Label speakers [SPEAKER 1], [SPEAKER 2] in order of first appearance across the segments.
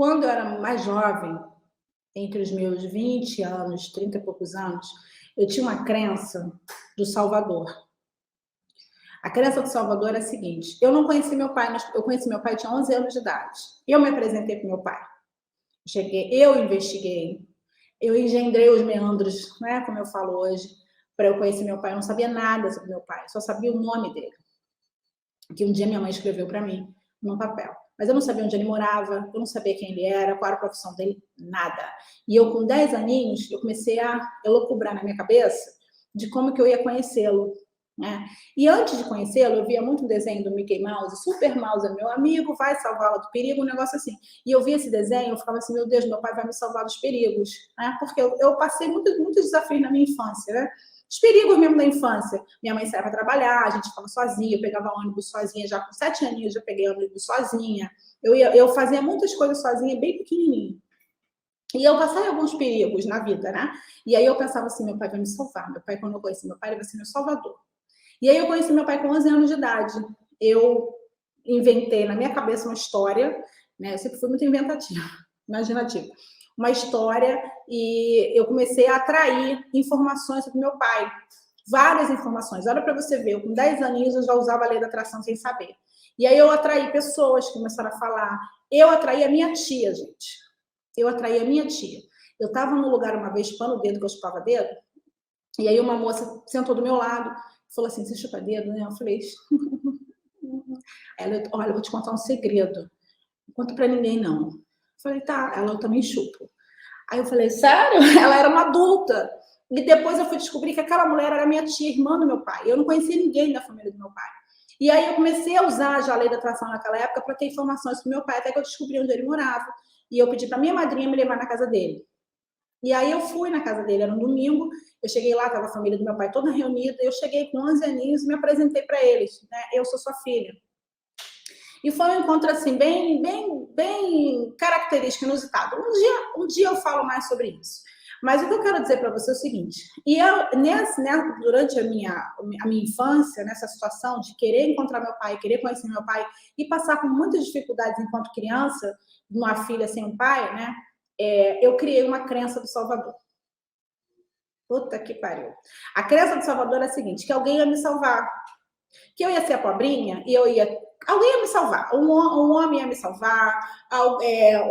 [SPEAKER 1] Quando eu era mais jovem, entre os meus 20 anos, 30 e poucos anos, eu tinha uma crença do Salvador. A crença do Salvador é a seguinte: eu não conheci meu pai, mas eu conheci meu pai, tinha 11 anos de idade. Eu me apresentei para meu pai. Eu investiguei, eu engendrei os meandros, né, como eu falo hoje, para eu conhecer meu pai. Eu não sabia nada sobre meu pai, só sabia o nome dele, que um dia minha mãe escreveu para mim num papel. Mas eu não sabia onde ele morava, eu não sabia quem ele era, qual era a profissão dele, nada. E eu, com 10 aninhos, eu comecei a elocubrar na minha cabeça de como que eu ia conhecê-lo, né? E antes de conhecê-lo, eu via muito um desenho do Mickey Mouse, Super Mouse é meu amigo, vai salvá-la do perigo, um negócio assim. E eu via esse desenho, eu ficava assim, meu Deus, meu pai vai me salvar dos perigos, né? Porque eu passei muitos desafios na minha infância, né? Os perigos mesmo da infância. Minha mãe saía para trabalhar, a gente ficava sozinha, eu pegava ônibus sozinha, já com 7 aninhos já peguei ônibus sozinha. Eu fazia muitas coisas sozinha, bem pequenininha. E eu passei alguns perigos na vida, né? E aí eu pensava assim, meu pai vai me salvar. Meu pai, quando eu conheci meu pai, ele vai ser meu salvador. E aí eu conheci meu pai com 11 anos de idade. Eu inventei na minha cabeça uma história, né? Eu sempre fui muito inventativa, imaginativa. Uma história e eu comecei a atrair informações sobre meu pai. Várias informações. Olha para você ver, eu com 10 aninhos eu já usava a lei da atração sem saber. E aí eu atraí pessoas que começaram a falar. Eu atraí a minha tia, gente. Eu atraí a minha tia. Eu estava num lugar uma vez, chupando o dedo, que eu chupava dedo, e aí uma moça sentou do meu lado, falou assim, você chupa dedo, né? Eu falei, ela, olha, eu vou te contar um segredo. Não conta pra ninguém, não. Eu falei, tá, ela, eu também chupo. Aí eu falei, sério? Ela era uma adulta. E depois eu fui descobrir que aquela mulher era minha tia, irmã do meu pai. Eu não conhecia ninguém da família do meu pai. E aí eu comecei a usar já a lei da atração naquela época para ter informações sobre meu pai, até que eu descobri onde ele morava. E eu pedi para minha madrinha me levar na casa dele. E aí eu fui na casa dele, era um domingo, eu cheguei lá, estava a família do meu pai toda reunida, eu cheguei com 11 aninhos e me apresentei para eles, né? Eu sou sua filha. E foi um encontro assim bem característico, inusitado. Um dia eu falo mais sobre isso. Mas o que eu quero dizer para você é o seguinte: e eu durante a minha infância, nessa situação de querer encontrar meu pai, querer conhecer meu pai e passar por muitas dificuldades enquanto criança, uma filha sem um pai, né? Eu criei uma crença do Salvador. Puta que pariu. A crença do Salvador é a seguinte: que alguém ia me salvar, que eu ia ser a pobrinha e alguém ia me salvar, um homem ia me salvar,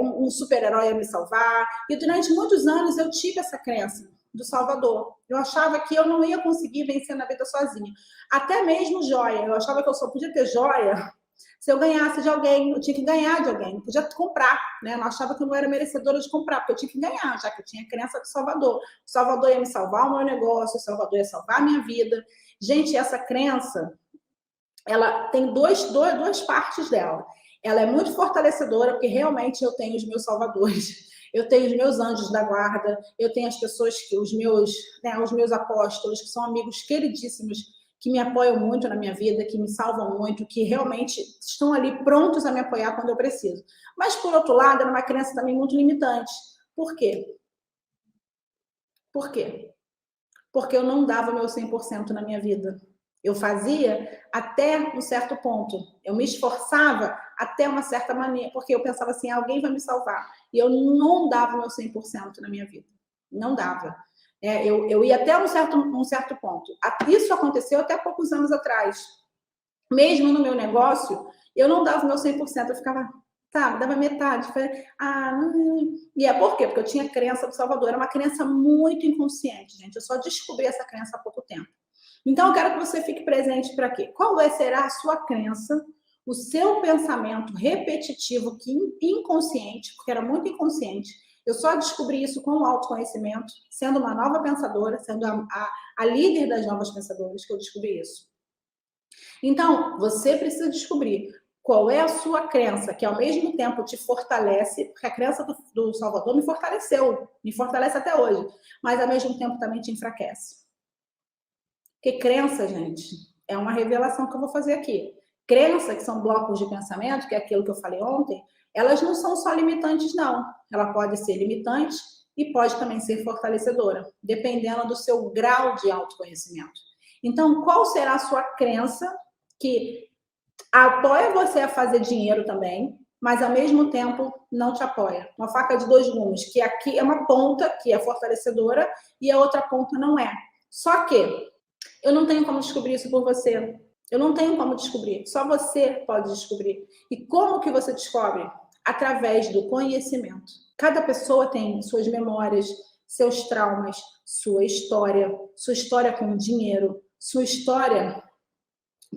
[SPEAKER 1] um super-herói ia me salvar. E durante muitos anos eu tive essa crença do Salvador. Eu achava que eu não ia conseguir vencer na vida sozinha. Até mesmo joia. Eu achava que eu só podia ter joia se eu ganhasse de alguém. Eu tinha que ganhar de alguém, não podia comprar, né? Eu achava que eu não era merecedora de comprar, porque eu tinha que ganhar, já que eu tinha a crença do Salvador. O Salvador ia me salvar o meu negócio, o Salvador ia salvar a minha vida. Gente, essa crença, ela tem duas partes dela. Ela é muito fortalecedora, porque realmente eu tenho os meus salvadores, eu tenho os meus anjos da guarda, eu tenho as pessoas, os meus apóstolos, que são amigos queridíssimos, que me apoiam muito na minha vida, que me salvam muito, que realmente estão ali prontos a me apoiar quando eu preciso. Mas, por outro lado, é uma crença também muito limitante. Por quê? Por quê? Porque eu não dava o meu 100% na minha vida. Eu fazia até um certo ponto. Eu me esforçava até uma certa maneira, porque eu pensava assim, alguém vai me salvar. E eu não dava o meu 100% na minha vida. Não dava. Eu ia até um certo ponto. Isso aconteceu até poucos anos atrás. Mesmo no meu negócio, eu não dava o meu 100%. Eu ficava, sabe, dava metade. E por quê? Porque eu tinha crença do Salvador. Era uma crença muito inconsciente, gente. Eu só descobri essa crença há pouco tempo. Então, eu quero que você fique presente para quê? Qual será a sua crença, o seu pensamento repetitivo, que inconsciente, porque era muito inconsciente. Eu só descobri isso com o autoconhecimento, sendo uma nova pensadora, sendo a líder das novas pensadoras, que eu descobri isso. Então, você precisa descobrir qual é a sua crença, que ao mesmo tempo te fortalece, porque a crença do Salvador me fortalece até hoje, mas ao mesmo tempo também te enfraquece. Porque crença, gente, é uma revelação que eu vou fazer aqui. Crença, que são blocos de pensamento, que é aquilo que eu falei ontem, elas não são só limitantes, não. Ela pode ser limitante e pode também ser fortalecedora, dependendo do seu grau de autoconhecimento. Então, qual será a sua crença que apoia você a fazer dinheiro também, mas ao mesmo tempo não te apoia. Uma faca de dois gumes, que aqui é uma ponta que é fortalecedora e a outra ponta não é. Só que eu não tenho como descobrir isso por você. Eu não tenho como descobrir. Só você pode descobrir. E como que você descobre? Através do conhecimento. Cada pessoa tem suas memórias, seus traumas, sua história com o dinheiro, sua história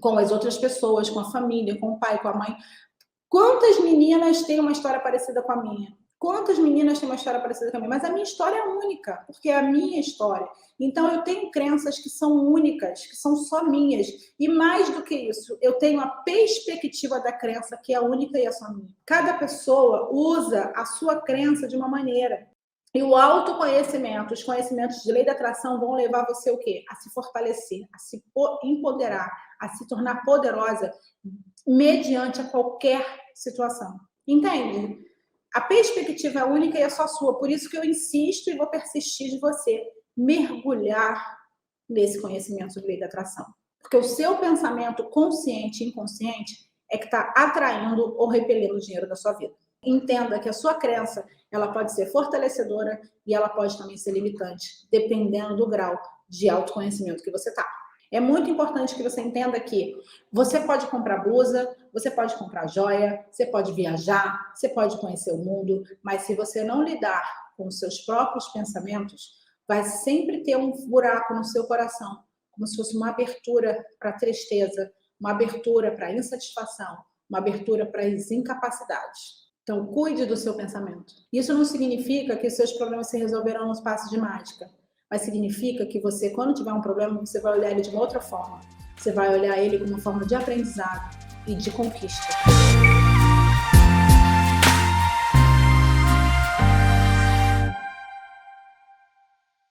[SPEAKER 1] com as outras pessoas, com a família, com o pai, com a mãe. Quantas meninas têm uma história parecida com a minha? Quantas meninas têm uma história parecida com a minha? Mas a minha história é única, porque é a minha história. Então, eu tenho crenças que são únicas, que são só minhas. E mais do que isso, eu tenho a perspectiva da crença que é única e é só minha. Cada pessoa usa a sua crença de uma maneira. E o autoconhecimento, os conhecimentos de lei da atração vão levar você o quê? A se fortalecer, a se empoderar, a se tornar poderosa mediante a qualquer situação. Entende? A perspectiva é única e é só sua. Por isso que eu insisto e vou persistir de você mergulhar nesse conhecimento de lei da atração. Porque o seu pensamento consciente e inconsciente é que está atraindo ou repelindo o dinheiro da sua vida. Entenda que a sua crença, ela pode ser fortalecedora e ela pode também ser limitante, dependendo do grau de autoconhecimento que você está. É muito importante que você entenda que você pode comprar blusa, você pode comprar joia, você pode viajar, você pode conhecer o mundo, mas se você não lidar com os seus próprios pensamentos, vai sempre ter um buraco no seu coração, como se fosse uma abertura para tristeza, uma abertura para insatisfação, uma abertura para as incapacidades. Então, cuide do seu pensamento. Isso não significa que seus problemas se resolverão nos passos de mágica, mas significa que você, quando tiver um problema, você vai olhar ele de uma outra forma. Você vai olhar ele como uma forma de aprendizado e de conquista.